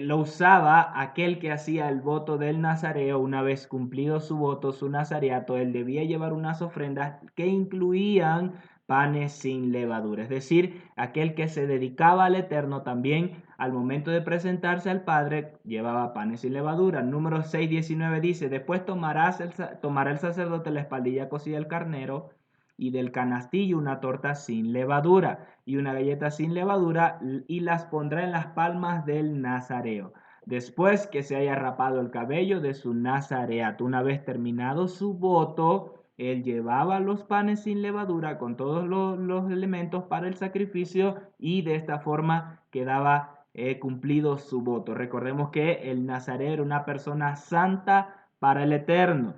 lo usaba aquel que hacía el voto del nazareo. Una vez cumplido su voto, su nazareato, él debía llevar unas ofrendas que incluían panes sin levadura. Es decir, aquel que se dedicaba al Eterno también al momento de presentarse al Padre llevaba panes sin levadura. Número 6:19 dice, después tomará el sacerdote la espaldilla cocida del carnero y del canastillo una torta sin levadura y una galleta sin levadura y las pondrá en las palmas del nazareo. Después que se haya rapado el cabello de su nazareato, una vez terminado su voto, él llevaba los panes sin levadura con todos los elementos para el sacrificio y de esta forma quedaba cumplido su voto. Recordemos que el nazareo era una persona santa para el Eterno,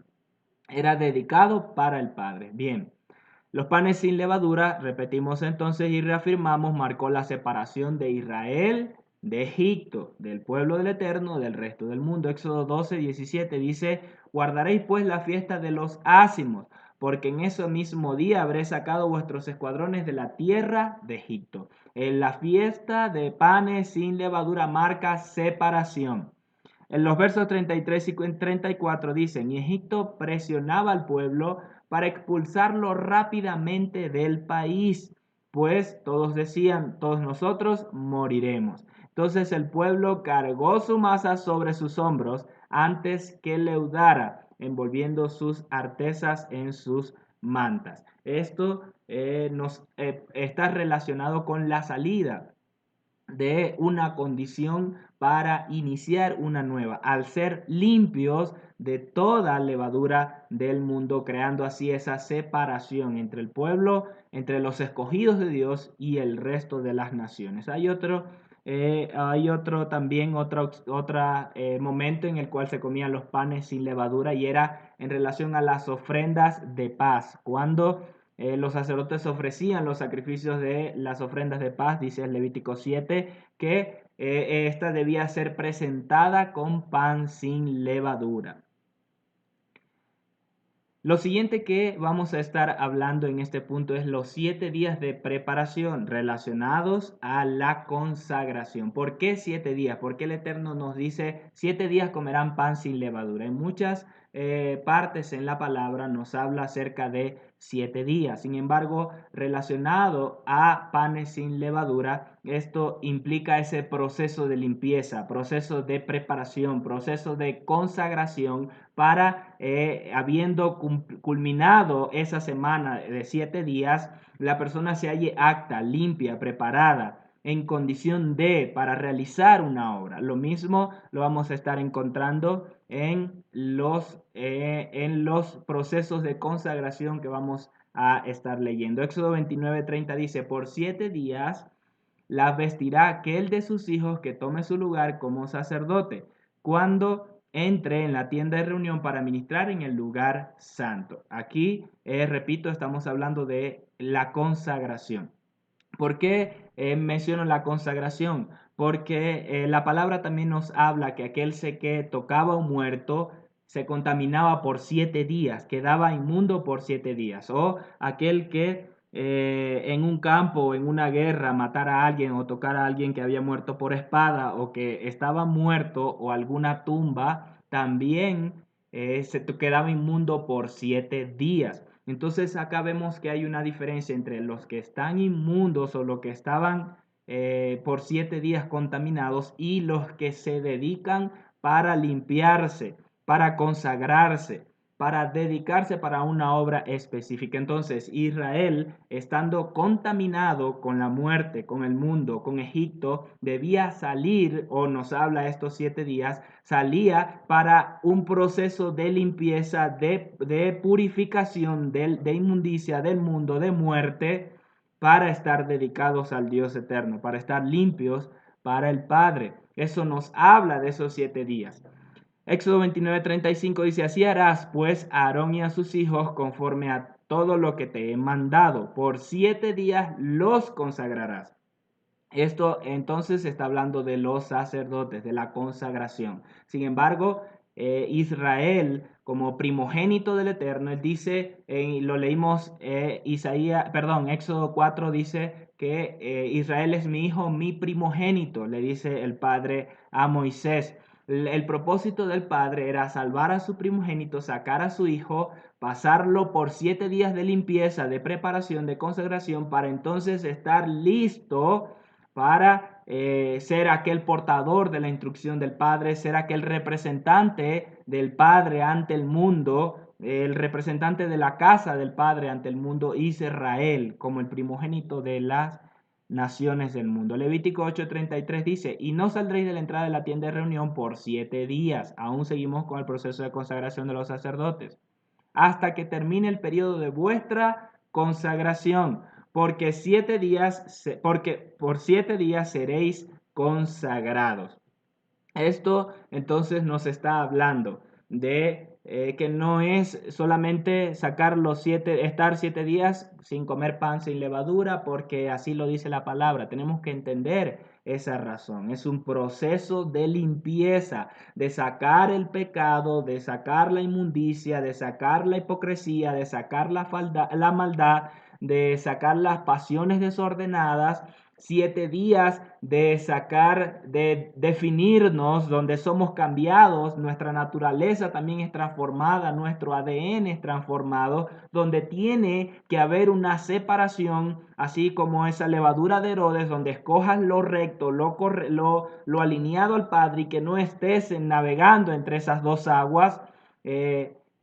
era dedicado para el Padre. Bien. Los panes sin levadura, repetimos entonces y reafirmamos, marcó la separación de Israel, de Egipto, del pueblo del Eterno, del resto del mundo. Éxodo 12:17 dice, guardaréis pues la fiesta de los ácimos, porque en ese mismo día habré sacado vuestros escuadrones de la tierra de Egipto. En la fiesta de panes sin levadura marca separación. En los versos 33 y 34 dicen, y Egipto presionaba al pueblo para expulsarlo rápidamente del país, pues todos decían, todos nosotros moriremos. Entonces el pueblo cargó su masa sobre sus hombros antes que leudara, envolviendo sus artesas en sus mantas. Esto está relacionado con la salida de una condición para iniciar una nueva, al ser limpios de toda levadura del mundo, creando así esa separación entre el pueblo, entre los escogidos de Dios y el resto de las naciones. Otro momento en el cual se comían los panes sin levadura y era en relación a las ofrendas de paz, cuando los sacerdotes ofrecían los sacrificios de las ofrendas de paz, dice el Levítico 7, que esta debía ser presentada con pan sin levadura. Lo siguiente que vamos a estar hablando en este punto es los 7 días de preparación relacionados a la consagración. ¿Por qué 7 días? Porque el Eterno nos dice 7 días comerán pan sin levadura. En muchas partes en la palabra nos habla acerca de 7 días. Sin embargo, relacionado a panes sin levadura, esto implica ese proceso de limpieza, proceso de preparación, proceso de consagración para, habiendo culminado esa semana de 7 días, la persona se halle apta, limpia, preparada, en condición de, para realizar una obra. Lo mismo lo vamos a estar encontrando en los procesos de consagración que vamos a estar leyendo. Éxodo 29:30 dice, por 7 días la vestirá aquel de sus hijos que tome su lugar como sacerdote, cuando entre en la tienda de reunión para ministrar en el lugar santo. Aquí, repito, estamos hablando de la consagración. ¿Por qué menciono la consagración? Porque la palabra también nos habla que aquel que tocaba a un muerto se contaminaba por 7 días, quedaba inmundo por 7 días. O aquel que en un campo o en una guerra matara a alguien o tocara a alguien que había muerto por espada o que estaba muerto o alguna tumba, también se quedaba inmundo por 7 días. Entonces acá vemos que hay una diferencia entre los que están inmundos o los que estaban por 7 días contaminados y los que se dedican para limpiarse, para consagrarse, para dedicarse para una obra específica. Entonces Israel, estando contaminado con la muerte, con el mundo, con Egipto, debía salir, o nos habla estos 7 días, salía para un proceso de limpieza, de purificación, de inmundicia del mundo, de muerte, para estar dedicados al Dios eterno, para estar limpios para el Padre. Eso nos habla de esos 7 días. Éxodo 29:35 dice, así harás pues a Aarón y a sus hijos conforme a todo lo que te he mandado. Por 7 días los consagrarás. Esto entonces está hablando de los sacerdotes, de la consagración. Sin embargo, Israel, como primogénito del Eterno, él dice, lo leímos, Éxodo 4 dice que Israel es mi hijo, mi primogénito, le dice el Padre a Moisés. El propósito del Padre era salvar a su primogénito, sacar a su hijo, pasarlo por 7 días de limpieza, de preparación, de consagración, para entonces estar listo para ser aquel portador de la instrucción del Padre, ser aquel representante del Padre ante el mundo, el representante de la casa del Padre ante el mundo, Israel, como el primogénito de las naciones del mundo. Levítico 8:33 dice, y no saldréis de la entrada de la tienda de reunión por 7 días. Aún seguimos con el proceso de consagración de los sacerdotes, hasta que termine el periodo de vuestra consagración, porque por 7 días seréis consagrados. Esto entonces nos está hablando de que no es solamente estar 7 días sin comer pan sin levadura, porque así lo dice la palabra. Tenemos que entender esa razón. Es un proceso de limpieza, de sacar el pecado, de sacar la inmundicia, de sacar la hipocresía, de sacar la maldad, de sacar las pasiones desordenadas. 7 días de sacar, de definirnos, donde somos cambiados, nuestra naturaleza también es transformada, nuestro ADN es transformado, donde tiene que haber una separación, así como esa levadura de Herodes, donde escojas lo recto, lo alineado al Padre, y que no estés navegando entre esas dos aguas,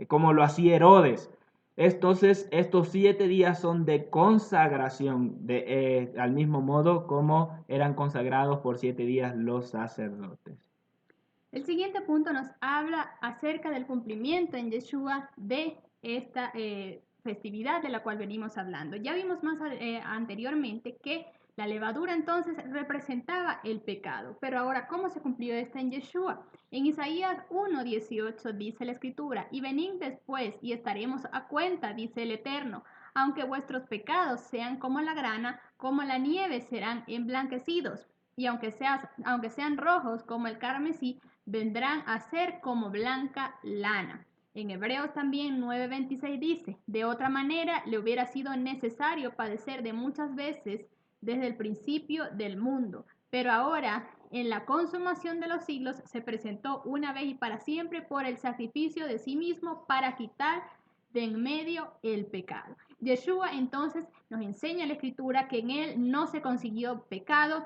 como lo hacía Herodes. Entonces, estos 7 días son de consagración, al mismo modo como eran consagrados por 7 días los sacerdotes. El siguiente punto nos habla acerca del cumplimiento en Yeshua de esta festividad de la cual venimos hablando. Ya vimos más anteriormente que la levadura entonces representaba el pecado, pero ahora, ¿cómo se cumplió esta en Yeshua? En Isaías 1:18 dice la escritura, y venid después y estaremos a cuenta, dice el Eterno. Aunque vuestros pecados sean como la grana, como la nieve serán emblanquecidos. Y aunque sean rojos como el carmesí, vendrán a ser como blanca lana. En Hebreos también 9:26 dice, de otra manera le hubiera sido necesario padecer de muchas veces desde el principio del mundo. Pero ahora, en la consumación de los siglos, se presentó una vez y para siempre por el sacrificio de sí mismo para quitar de en medio el pecado. Yeshua entonces nos enseña la Escritura que en él no se consiguió pecado,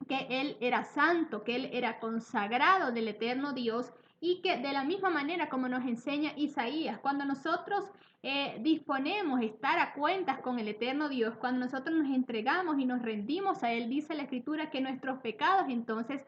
que él era santo, que él era consagrado del eterno Dios y que de la misma manera como nos enseña Isaías, cuando nosotros disponemos estar a cuentas con el eterno Dios, cuando nosotros nos entregamos y nos rendimos a él, dice la Escritura que nuestros pecados entonces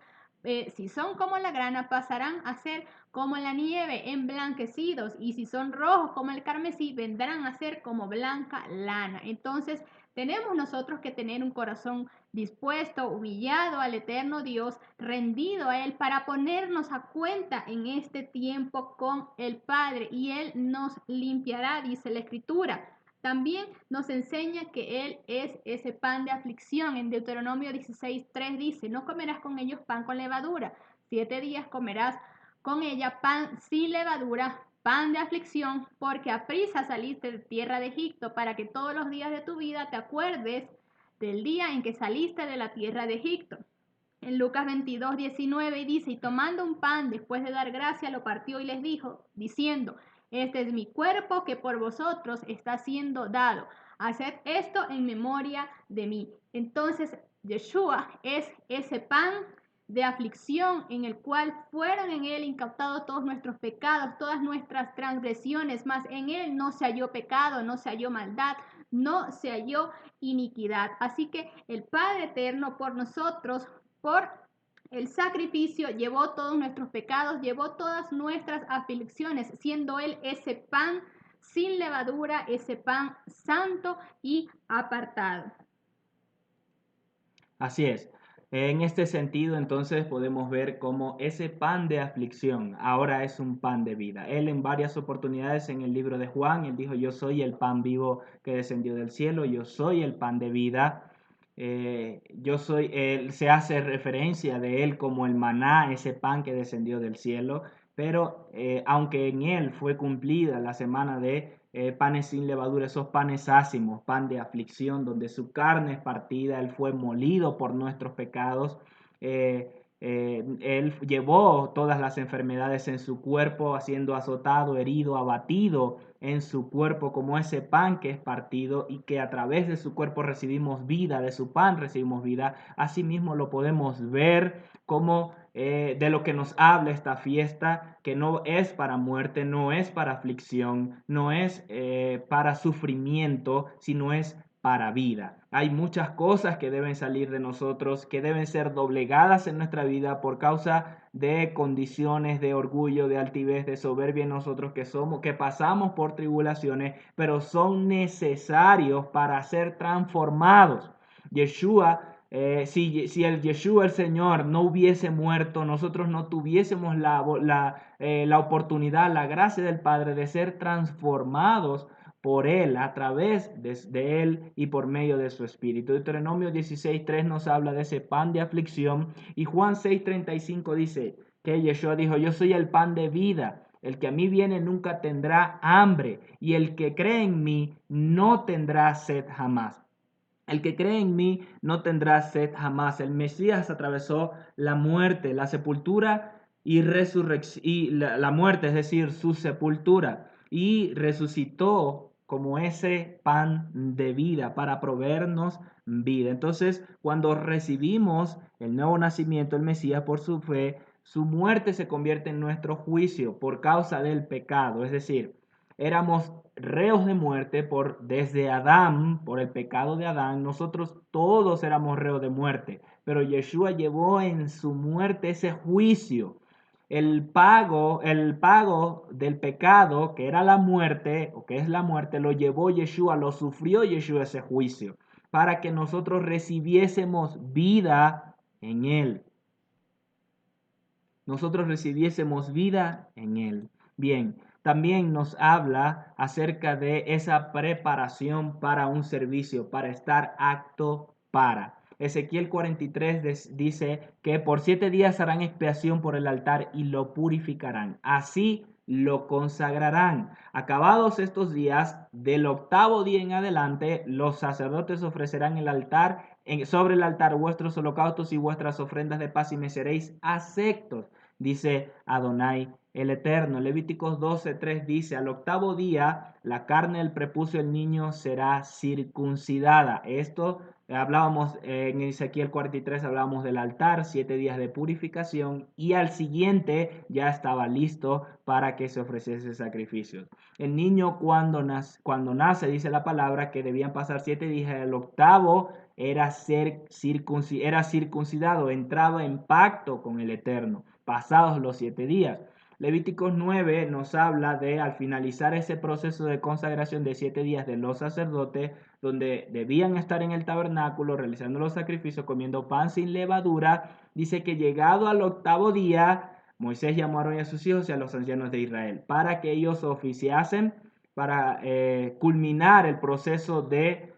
si son como la grana, pasarán a ser como la nieve, emblanquecidos, y si son rojos como el carmesí, vendrán a ser como blanca lana. Entonces, tenemos nosotros que tener un corazón dispuesto, humillado al eterno Dios, rendido a Él para ponernos a cuenta en este tiempo con el Padre, y Él nos limpiará, dice la Escritura. También nos enseña que Él es ese pan de aflicción. En Deuteronomio 16:3 dice, no comerás con ellos pan con levadura. 7 días comerás con ella pan sin levadura, pan de aflicción, porque aprisa saliste de tierra de Egipto, para que todos los días de tu vida te acuerdes del día en que saliste de la tierra de Egipto. En Lucas 22:19 dice, y tomando un pan, después de dar gracia, lo partió y les dijo, diciendo, este es mi cuerpo que por vosotros está siendo dado. Haced esto en memoria de mí. Entonces, Yeshua es ese pan de aflicción en el cual fueron en él incautados todos nuestros pecados, todas nuestras transgresiones, mas en él no se halló pecado, no se halló maldad, no se halló iniquidad. Así que el Padre eterno por nosotros, por el sacrificio, llevó todos nuestros pecados, llevó todas nuestras aflicciones, siendo Él ese pan sin levadura, ese pan santo y apartado. Así es. En este sentido, entonces, podemos ver cómo ese pan de aflicción ahora es un pan de vida. Él en varias oportunidades en el libro de Juan, él dijo, yo soy el pan vivo que descendió del cielo, yo soy el pan de vida. Él se hace referencia de él como el maná, ese pan que descendió del cielo, pero aunque en él fue cumplida la semana de panes sin levadura, esos panes ácimos, pan de aflicción, donde su carne es partida, él fue molido por nuestros pecados, él llevó todas las enfermedades en su cuerpo, siendo azotado, herido, abatido en su cuerpo como ese pan que es partido y que a través de su cuerpo recibimos vida, de su pan recibimos vida. Asimismo lo podemos ver como de lo que nos habla esta fiesta, que no es para muerte, no es para aflicción, no es para sufrimiento, sino es para vida. Hay muchas cosas que deben salir de nosotros, que deben ser doblegadas en nuestra vida por causa de condiciones de orgullo, de altivez, de soberbia en nosotros que somos, que pasamos por tribulaciones, pero son necesarios para ser transformados. Yeshua si el Yeshua, el Señor, no hubiese muerto, nosotros no tuviésemos la oportunidad, la gracia del Padre de ser transformados por Él, a través de Él y por medio de su Espíritu. Deuteronomio 16:3 nos habla de ese pan de aflicción y Juan 6:35 dice que Yeshua dijo, yo soy el pan de vida. El que a mí viene nunca tendrá hambre y el que cree en mí no tendrá sed jamás. El que cree en mí no tendrá sed jamás. El Mesías atravesó la muerte, la sepultura y resurrección, y la muerte, es decir, su sepultura, y resucitó como ese pan de vida para proveernos vida. Entonces, cuando recibimos el nuevo nacimiento, el Mesías, por su fe, su muerte se convierte en nuestro juicio por causa del pecado. Es decir, éramos reos de muerte desde Adán, por el pecado de Adán. Nosotros todos éramos reos de muerte, pero Yeshua llevó en su muerte ese juicio. El pago del pecado, que era la muerte, o que es la muerte, lo llevó Yeshua, lo sufrió Yeshua ese juicio, para que nosotros recibiésemos vida en él. Nosotros recibiésemos vida en él. Bien, también nos habla acerca de esa preparación para un servicio, para estar apto para. Ezequiel 43 dice que por 7 días harán expiación por el altar y lo purificarán. Así lo consagrarán. Acabados estos días, del 8º día en adelante, los sacerdotes ofrecerán sobre el altar vuestros holocaustos y vuestras ofrendas de paz y me seréis aceptos, dice Adonai el Eterno. Levíticos 12:3 dice, al 8º día la carne del prepucio del niño será circuncidada. Esto hablábamos en Ezequiel 43, hablábamos del altar, 7 días de purificación y al siguiente ya estaba listo para que se ofreciese sacrificios. El niño cuando nace, dice la palabra, que debían pasar 7 días, el 8º era circuncidado, entraba en pacto con el Eterno, pasados los 7 días. Levíticos 9 nos habla de, al finalizar ese proceso de consagración de 7 días de los sacerdotes, donde debían estar en el tabernáculo realizando los sacrificios, comiendo pan sin levadura, dice que llegado al 8º día, Moisés llamó a Aarón y a sus hijos y a los ancianos de Israel para que ellos oficiasen, para culminar el proceso de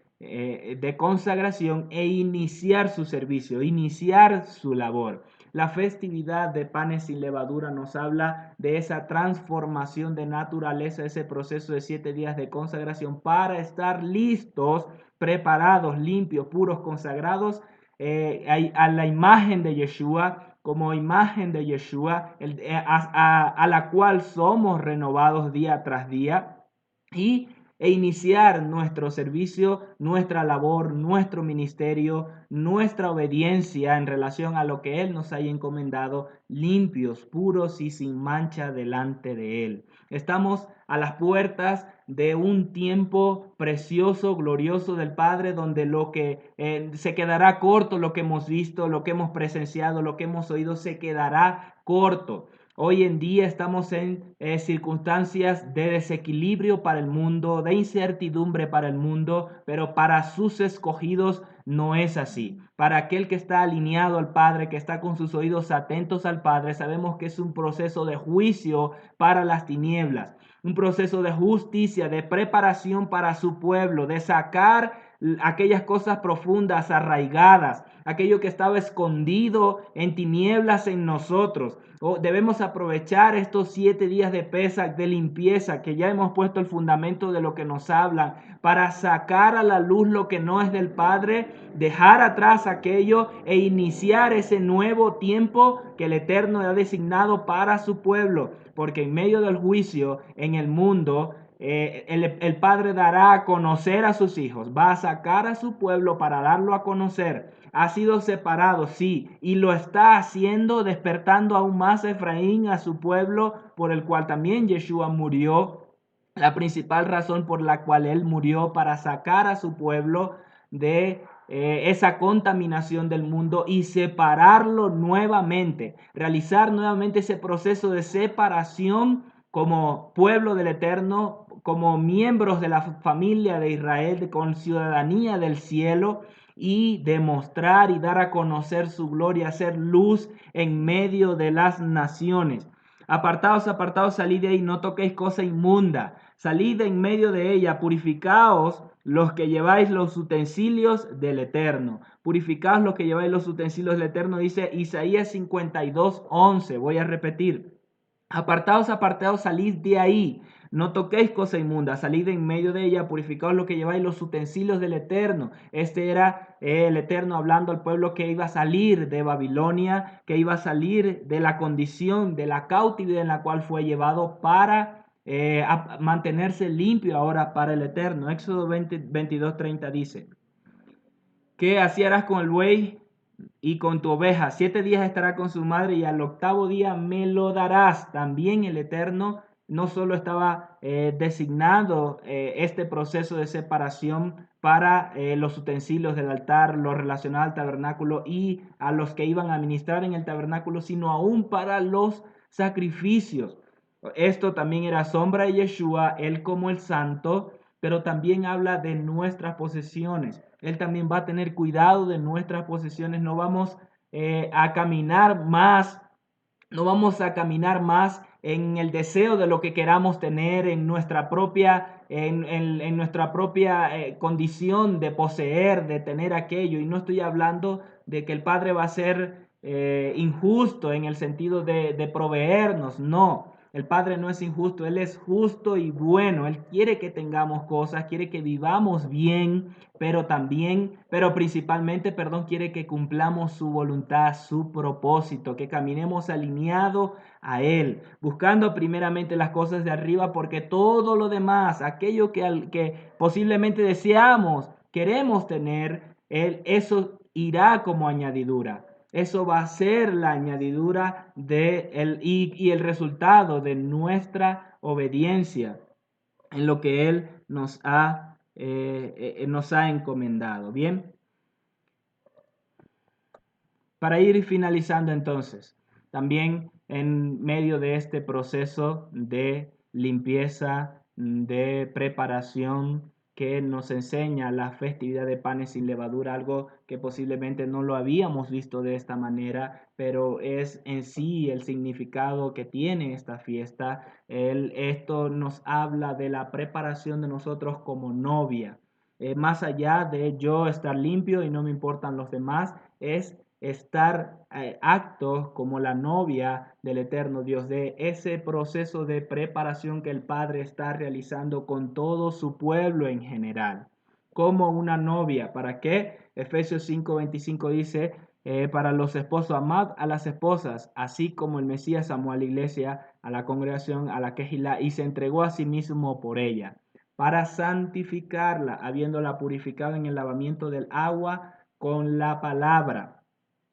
consagración e iniciar su servicio, iniciar su labor. La festividad de panes sin levadura nos habla de esa transformación de naturaleza, ese proceso de 7 días de consagración para estar listos, preparados, limpios, puros, consagrados a la imagen de Yeshua, como imagen de Yeshua, a la cual somos renovados día tras día e iniciar nuestro servicio, nuestra labor, nuestro ministerio, nuestra obediencia en relación a lo que Él nos haya encomendado, limpios, puros y sin mancha delante de Él. Estamos a las puertas de un tiempo precioso, glorioso del Padre, donde lo que se quedará corto, lo que hemos visto, lo que hemos presenciado, lo que hemos oído, se quedará corto. Hoy en día estamos en circunstancias de desequilibrio para el mundo, de incertidumbre para el mundo, pero para sus escogidos no es así. Para aquel que está alineado al Padre, que está con sus oídos atentos al Padre, sabemos que es un proceso de juicio para las tinieblas, un proceso de justicia, de preparación para su pueblo, de sacar aquellas cosas profundas, arraigadas, aquello que estaba escondido en tinieblas en nosotros. Debemos aprovechar estos 7 días de Pesach, de limpieza, que ya hemos puesto el fundamento de lo que nos hablan, para sacar a la luz lo que no es del Padre, dejar atrás aquello e iniciar ese nuevo tiempo que el Eterno ha designado para su pueblo, porque en medio del juicio en el mundo, el Padre dará a conocer a sus hijos, va a sacar a su pueblo para darlo a conocer. Ha sido separado, sí, y lo está haciendo, despertando aún más a Efraín, a su pueblo, por el cual también Yeshua murió. La principal razón por la cual él murió, para sacar a su pueblo de esa contaminación del mundo y separarlo nuevamente, realizar nuevamente ese proceso de separación como pueblo del Eterno, como miembros de la familia de Israel, con ciudadanía del cielo, y demostrar y dar a conocer su gloria, hacer luz en medio de las naciones. Apartaos, apartaos, salid de ahí, no toquéis cosa inmunda, salid en medio de ella, purificaos los que lleváis los utensilios del Eterno. Purificaos los que lleváis los utensilios del Eterno, dice Isaías 52:11. Voy a repetir. Apartaos, apartaos, salid de ahí. No toquéis cosa inmunda, salid en medio de ella, purificaos lo que lleváis los utensilios del Eterno. Este era el Eterno hablando al pueblo que iba a salir de Babilonia, que iba a salir de la condición, de la cautividad en la cual fue llevado para a mantenerse limpio ahora para el Eterno. Éxodo 22:30 dice, ¿qué así harás con el buey y con tu oveja? 7 días estará con su madre y al 8º día me lo darás. También el Eterno no solo estaba designado este proceso de separación para los utensilios del altar, lo relacionado al tabernáculo y a los que iban a ministrar en el tabernáculo, sino aún para los sacrificios. Esto también era sombra de Yeshua, él como el santo, pero también habla de nuestras posesiones. Él también va a tener cuidado de nuestras posesiones. No vamos a caminar más en el deseo de lo que queramos tener, en nuestra propia, en nuestra propia condición de poseer, de tener aquello. Y no estoy hablando de que el Padre va a ser injusto en el sentido de proveernos, no. El Padre no es injusto, Él es justo y bueno. Él quiere que tengamos cosas, quiere que vivamos bien, pero principalmente, perdón, quiere que cumplamos su voluntad, su propósito, que caminemos alineados a Él, buscando primeramente las cosas de arriba, porque todo lo demás, aquello que posiblemente deseamos, queremos tener, eso irá como añadidura. Eso va a ser la añadidura y el resultado de nuestra obediencia en lo que Él nos ha encomendado. Bien, para ir finalizando entonces, también en medio de este proceso de limpieza, de preparación que nos enseña la festividad de panes sin levadura, algo que posiblemente no lo habíamos visto de esta manera, pero es en sí el significado que tiene esta fiesta. Esto nos habla de la preparación de nosotros como novia. Más allá de yo estar limpio y no me importan los demás, es estar actos como la novia del eterno Dios, de ese proceso de preparación que el Padre está realizando con todo su pueblo en general, como una novia. ¿Para qué? Efesios 5:25 dice, para los esposos, amad a las esposas, así como el Mesías amó a la iglesia, a la congregación, a la quejilá, y se entregó a sí mismo por ella, para santificarla, habiéndola purificado en el lavamiento del agua con la palabra,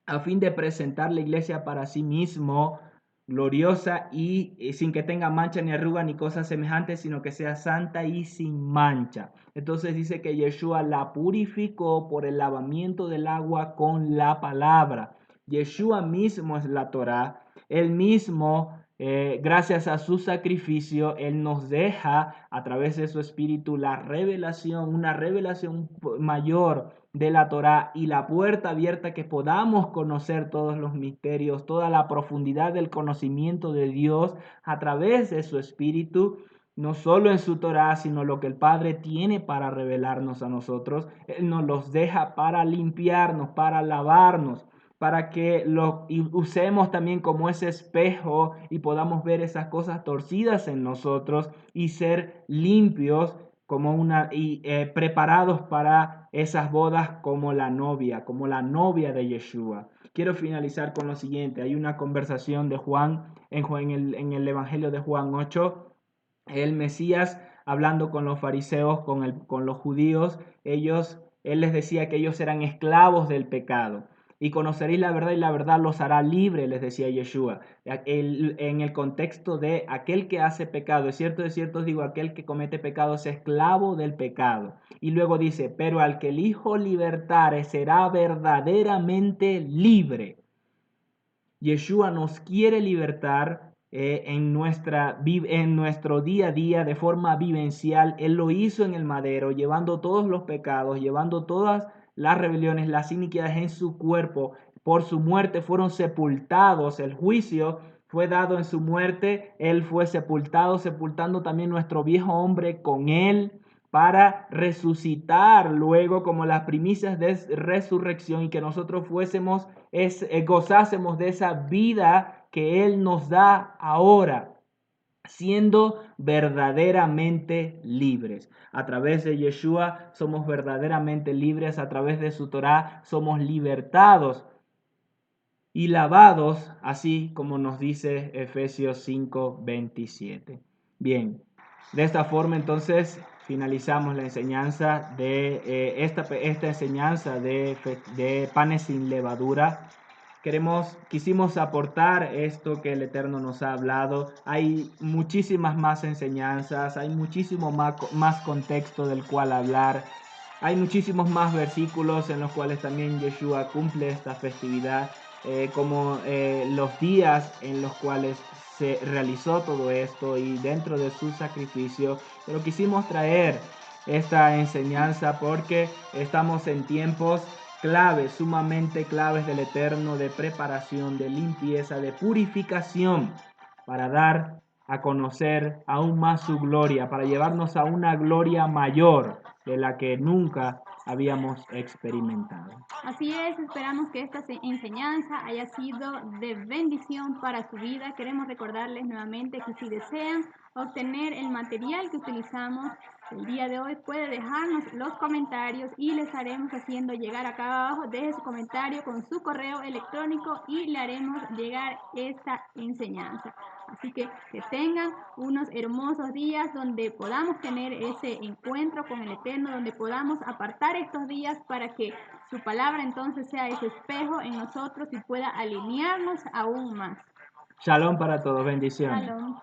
a fin de presentar la iglesia para sí mismo, gloriosa y sin que tenga mancha ni arruga ni cosas semejantes, sino que sea santa y sin mancha. Entonces dice que Yeshua la purificó por el lavamiento del agua con la palabra. Yeshua mismo es la Torá, él mismo, gracias a su sacrificio, él nos deja a través de su espíritu la revelación, una revelación mayor de la Torá y la puerta abierta que podamos conocer todos los misterios, toda la profundidad del conocimiento de Dios a través de su Espíritu, no solo en su Torá, sino lo que el Padre tiene para revelarnos a nosotros. Él nos los deja para limpiarnos, para lavarnos, para que lo usemos también como ese espejo y podamos ver esas cosas torcidas en nosotros y ser limpios preparados para esas bodas como la novia de Yeshua. Quiero finalizar con lo siguiente. Hay una conversación de Juan en el Evangelio de Juan 8, el Mesías hablando con los fariseos, con los judíos. Él les decía que ellos eran esclavos del pecado. Y conoceréis la verdad y la verdad los hará libres, les decía Yeshua. En el contexto de aquel que hace pecado, es cierto, os digo, aquel que comete pecado es esclavo del pecado. Y luego dice, pero al que el Hijo libertare será verdaderamente libre. Yeshua nos quiere libertar en nuestro día a día de forma vivencial. Él lo hizo en el madero, llevando todos los pecados, llevando todas las rebeliones, las iniquidades en su cuerpo. Por su muerte fueron sepultados. El juicio fue dado en su muerte. Él fue sepultado, sepultando también nuestro viejo hombre con él, para resucitar luego como las primicias de resurrección, y que nosotros gozásemos de esa vida que Él nos da ahora, siendo verdaderamente libres. A través de Yeshua somos verdaderamente libres, a través de su Torá somos libertados y lavados, así como nos dice Efesios 5:27. Bien, de esta forma entonces finalizamos la enseñanza de esta enseñanza de panes sin levadura. Quisimos aportar esto que el Eterno nos ha hablado. Hay muchísimas más enseñanzas, hay muchísimo más contexto del cual hablar. Hay muchísimos más versículos en los cuales también Yeshua cumple esta festividad, como los días en los cuales se realizó todo esto y dentro de su sacrificio. Pero quisimos traer esta enseñanza porque estamos en tiempos claves, sumamente claves del Eterno, de preparación, de limpieza, de purificación, para dar a conocer aún más su gloria, para llevarnos a una gloria mayor de la que nunca habíamos experimentado. Así es, esperamos que esta enseñanza haya sido de bendición para su vida. Queremos recordarles nuevamente que si desean obtener el material que utilizamos el día de hoy, puede dejarnos los comentarios y les haremos haciendo llegar acá abajo. Deje su comentario con su correo electrónico y le haremos llegar esta enseñanza. Así que tengan unos hermosos días donde podamos tener ese encuentro con el Eterno, donde podamos apartar estos días para que su palabra entonces sea ese espejo en nosotros y pueda alinearnos aún más. Shalom para todos, bendiciones. Shalom.